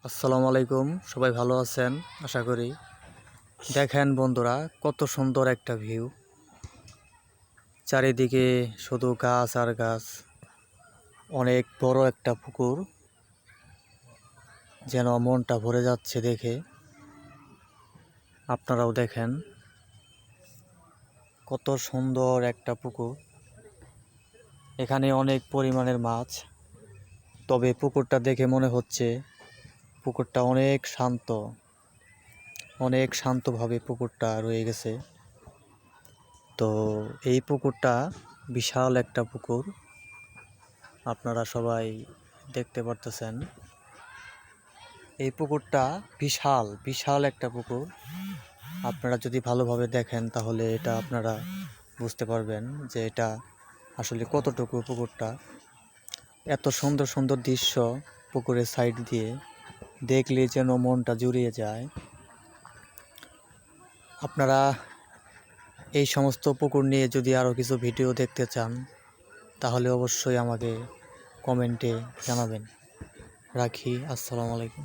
আসসালামু আলাইকুম। সবাই ভালো আছেন আশা করি। দেখেন বন্ধুরা, কত সুন্দর একটা ভিউ। চারিদিকে শুধু গাছ আর গাছ। অনেক বড় একটা পুকুর, যেন মনটা ভরে যাচ্ছে দেখে। আপনারাও দেখেন কত সুন্দর একটা পুকুর। এখানে অনেক পরিমাণের মাছ। তবে পুকুরটা দেখে মনে হচ্ছে পুকুরটা অনেক শান্তভাবে পুকুরটা রয়ে গেছে। তো এই পুকুরটা বিশাল একটা পুকুর, আপনারা সবাই দেখতে পারতেছেন। এই পুকুরটা বিশাল বিশাল একটা পুকুর। আপনারা যদি ভালোভাবে দেখেন তাহলে এটা আপনারা বুঝতে পারবেন যে এটা আসলে কতটুকু পুকুরটা। এত সুন্দর সুন্দর দৃশ্য পুকুরের সাইড দিয়ে দেখলে যেন মনটা জুড়িয়ে যায়। আপনারা এই সমস্ত পুকুর নিয়ে যদি আরও কিছু ভিডিও দেখতে চান তাহলে অবশ্যই আমাকে কমেন্টে জানাবেন। রাখি। আসসালামু আলাইকুম।